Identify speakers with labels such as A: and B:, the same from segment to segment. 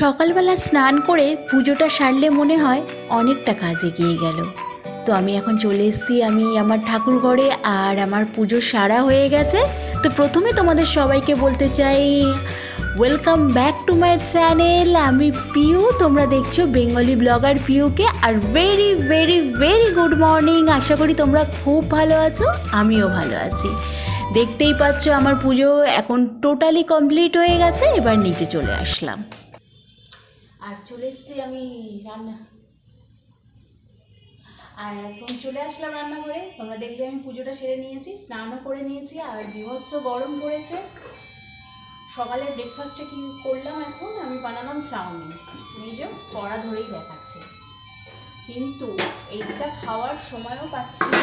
A: সকালবেলা স্নান করে পুজোটা সারলে মনে হয় অনেকটা কাজ এগিয়ে গেল। তো আমি এখন চলে এসেছি আমি আমার ঠাকুর ঘরে, আর আমার পুজো সারা হয়ে গেছে। তো প্রথমে তোমাদের সবাইকে বলতে চাই welcome back to my channel. আমি পিউ, তোমরা দেখছো বেঙ্গলি ব্লগার পিউকে। আর very very very good morning. আশা করি তোমরা খুব ভালো আছো, আমিও ভালো আছি। দেখতেই পাচ্ছ আমার পুজো এখন টোটালি কমপ্লিট হয়ে গেছে। এবার নিচে চলে আসলাম আর চলে এসেছি আমি এখন চলে আসলাম রান্নাঘরে। তোমরা দেখবে আমি পুজোটা সেরে নিয়েছি, স্নানও করে নিয়েছি, আর বীভৎস গরম পড়েছে। সকালে ব্রেকফাস্টে কি করলাম, এখন আমি বানালাম চাউমিন। নিজে কড়া ধরেই দেখাচ্ছি, কিন্তু এইটা খাওয়ার সময়ও পাচ্ছি না,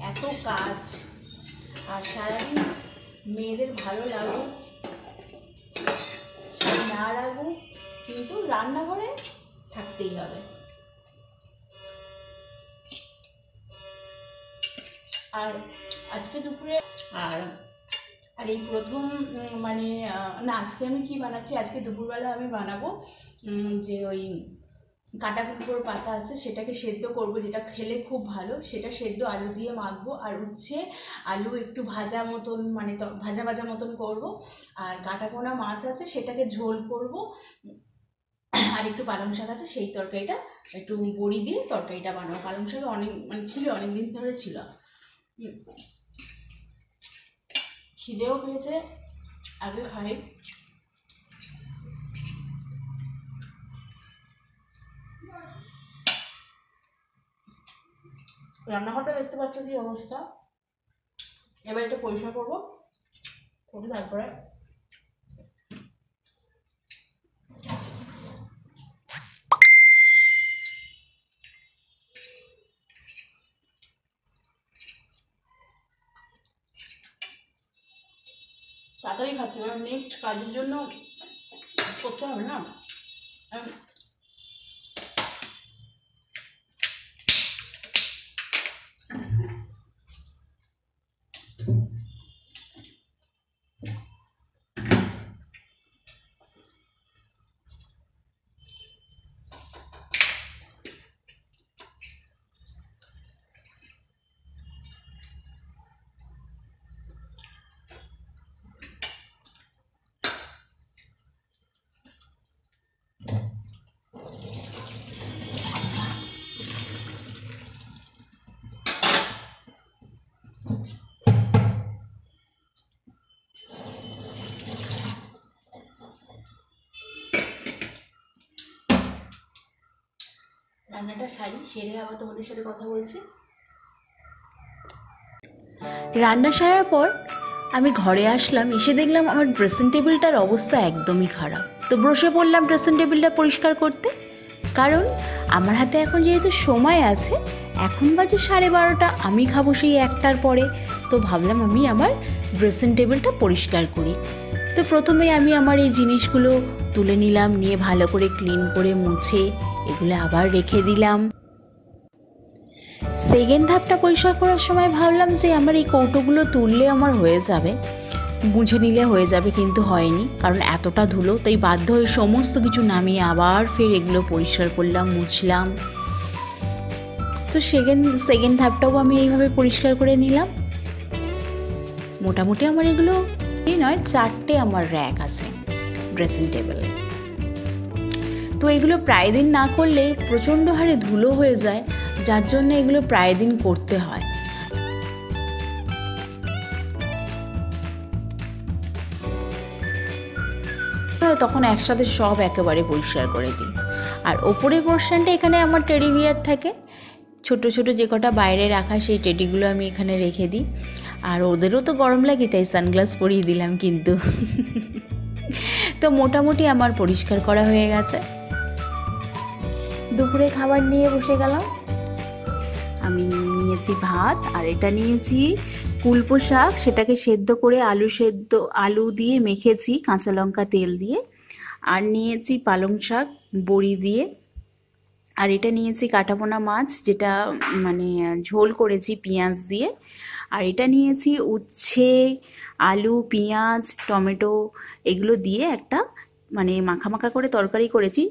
A: এত কাজ। আর সারাদিন মেয়েদের ভালো লাগুক না লাগুক, কিন্তু রান্নাঘরে থাকতেই হবে। আর আজকে দুপুরে আর এই প্রথম না, আজকে আমি কি বানাচ্ছি, আজকে দুপুরবেলা আমি বানাবো যে ওই কাঁটাকুটোর পাতা আছে সেটাকে সেদ্ধ করব, যেটা খেলে খুব ভালো। সেটা সেদ্ধ আলু দিয়ে মাখবো, আর উচ্ছে আলু একটু ভাজা মতন ভাজা ভাজা মতন করব। আর কাঁটাপোনা মাছ আছে সেটাকে ঝোল করব। আর একটু পালং শাক আছে, সেই তরকারিটা একটু বড়ি দিয়ে তরকারিটা বানাবো। পালং শাক ছিল, অনেকদিন ধরে ছিল। খিদেও পেয়েছে, আগে খাই। রান্নাঘরটা দেখতে পাচ্ছ কি অবস্থা। এবার এটা পরিষ্কার করবো, করে তারপরে তাড়াতাড়ি খাচ্ছি, কারণ নেক্সট কাজের জন্য করতে হবে না। রান্নাটা সেরে আবার তোমাদের সাথে কথা বলছি। রান্না সারার পর আমি ঘরে আসলাম, এসে দেখলাম আমার ড্রেসিং টেবিলটার অবস্থা একদমই খারাপ। তো বসে পড়লাম ড্রেসিং টেবিলটা পরিষ্কার করতে, কারণ আমার হাতে এখন যেহেতু সময় আছে, এখন বাজে 12:30, আমি খাবো সেই 1টার পরে। তো ভাবলাম আমি আমার ড্রেসিং টেবিলটা পরিষ্কার করি। তো প্রথমে আমি আমার এই জিনিসগুলো তুলে নিলাম, নিয়ে ভালো করে ক্লিন করে মুছে এগুলো আবার রেখে দিলাম। সেকেন্ড ধাপটা পরিষ্কার করার সময় ভাবলাম যে আমার এই কৌটোগুলো তুললে আমার হয়ে যাবে, মুছে নিলে হয়ে যাবে, কিন্তু হয়নি, কারণ এতটা ধুলো। তাই বাধ্য হয়ে সমস্ত কিছু নামিয়ে আবার ফের এগুলো পরিষ্কার করলাম, মুছলাম। তো সেকেন্ড ধাপটাও আমি এইভাবে পরিষ্কার করে নিলাম। মোটামুটি আমার এগুলো নয়, 4টে আমার র্যাক আছে ড্রেসিং টেবিলে। তো এগুলো প্রায় দিন না করলে প্রচণ্ড হারে ধুলো হয়ে যায়, যার জন্য এগুলো প্রায় দিন করতে হয়। তখন একসাথে সব একেবারে পরিষ্কার করে দিই। আর ওপরের পোর্শনটা এখানে আমার টেডি বিয়ার থাকে, ছোট ছোট যে কটা বাইরে রাখা সেই টেডিগুলো আমি এখানে রেখে দিই। আর ওদেরও তো গরম লাগে, তাই সানগ্লাস পরিয়ে দিলাম কিন্তু। তো মোটামুটি আমার পরিষ্কার করা হয়ে গেছে। দুপুরে খাবার নিয়ে বসে গেলাম। আমি নিয়েছি ভাত, আর এটা নিয়েছি কুলপো শাক, সেটাকে সেদ্ধ করে আলু দিয়ে মেখেছি কাঁচা লঙ্কা তেল দিয়ে। আর নিয়েছি পালং শাক বড়ি দিয়ে। আর এটা নিয়েছি কাঁটাপোনা মাছ, যেটা ঝোল করেছি পেঁয়াজ দিয়ে। আর এটা নিয়েছি উচ্ছে আলু পেঁয়াজ টমেটো এগুলো দিয়ে একটা মানে মাখা মাখা করে তরকারি করেছি।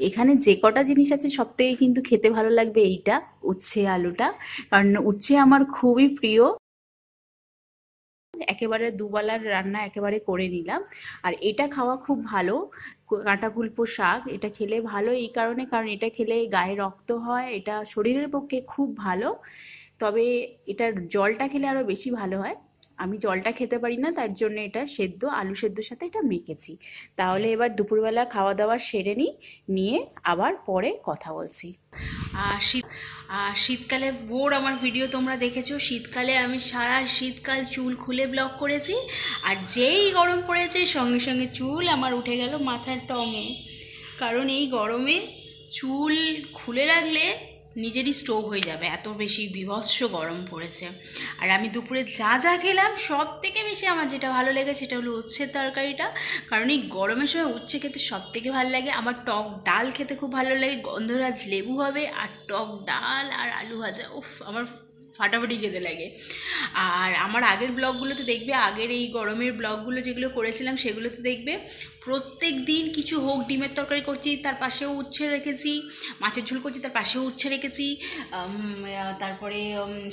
A: এখানে যে কটা জিনিস আছে সব থেকে কিন্তু খেতে ভালো লাগবে এইটা, উচ্ছে আলুটা, কারণ উচ্ছে আমার খুবই প্রিয়। একেবারে দুবেলার রান্না একেবারে করে নিলাম। আর এটা খাওয়া খুব ভালো, কাঁটাকুলপো শাক, এটা খেলে ভালো এই কারণে, কারণ এটা খেলে গায়ে রক্ত হয়, এটা শরীরের পক্ষে খুব ভালো। তবে এটার জলটা খেলে আরো বেশি ভালো হয়। আমি জলটা খেতে পারি না, তার জন্য এটা সেদ্ধ, আলু সেদ্ধর সাথে এটা মেখেছি। তাহলে এবার দুপুরবেলা খাওয়া দাওয়া সেরে নিই, নিয়ে আবার পরে কথা বলছি। শীতকালে বোর আমার ভিডিও তোমরা দেখেছো, শীতকালে আমি সারা শীতকাল চুল খুলে ব্লগ করেছি, আর যেই গরম পড়েছে সঙ্গে সঙ্গে চুল আমার উঠে গেল মাথার টঙে। কারণ এই গরমে চুল খুলে রাখলে নিজেরই স্ট্রোক হয়ে যাবে, এত বেশি বীভৎস গরম পড়েছে। আর আমি দুপুরে যা যা খেলাম সব থেকে বেশি আমার যেটা ভালো লেগেছে সেটা হলো উচ্ছের তরকারিটা। কারণ এই গরমের সময় উচ্ছে খেতে সব থেকে ভালো লাগে। আমার টক ডাল খেতে খুব ভালো লাগে, গন্ধরাজ লেবু হবে আর টক ডাল আর আলু ভাজা, উফ আমার ফাটাফাটি খেতে লাগে। আর আমার আগের ব্লগগুলোতে দেখবে, আগের এই গরমের ব্লগগুলো যেগুলো করেছিলাম সেগুলোতে দেখবে প্রত্যেক দিন কিছু হোক, ডিমের তরকারি করছি তার পাশেও উচ্ছে রেখেছি, মাছের ঝোল করছি তার পাশেও উচ্ছে রেখেছি, তারপরে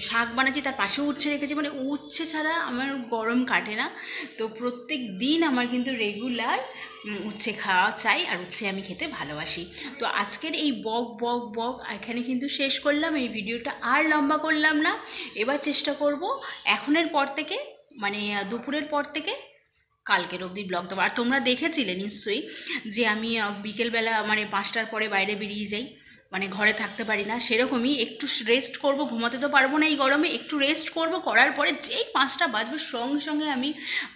A: শাক বানাচ্ছি তার পাশেও উচ্ছে রেখেছি, মানে উচ্ছে ছাড়া আমার গরম কাটে না। তো প্রত্যেক দিন আমার কিন্তু রেগুলার উচ্ছে খাওয়া চাই, আর উচ্ছে আমি খেতে ভালোবাসি। তো আজকের এই বক বক বক এখানে কিন্তু শেষ করলাম, এই ভিডিওটা আর লম্বা করলাম না। এবার চেষ্টা করব এখনের পর থেকে, মানে দুপুরের পর থেকে কালকের অবধি ব্লগ দেবো। আর তোমরা দেখেছিলে নিশ্চয়ই যে আমি বিকেলবেলা মানে 5টার পরে বাইরে বেরিয়ে যাই, মানে ঘরে থাকতে পারি না। সেরকমই একটু রেস্ট করব, ঘুমাতে তো পারবো না এই গরমে, একটু রেস্ট করব, করার পরে যেই 5টা বাজবে সঙ্গে সঙ্গে আমি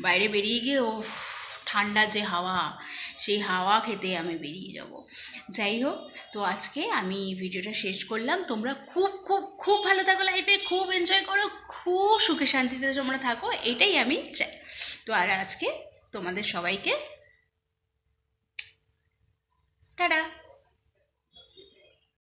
A: বাইরে বেরিয়ে গিয়ে ও ঠান্ডা যে হাওয়া, সেই হাওয়া খেতে আমি বেরিয়ে যাব। যাই হোক, তো আজকে আমি ভিডিওটা শেষ করলাম। তোমরা খুব খুব খুব ভালো থাকো, লাইফে খুব এনজয় করো, খুব সুখে শান্তিতে তোমরা থাকো, এটাই আমি চাই। তো আর আজকে তোমাদের সবাইকে টাটা।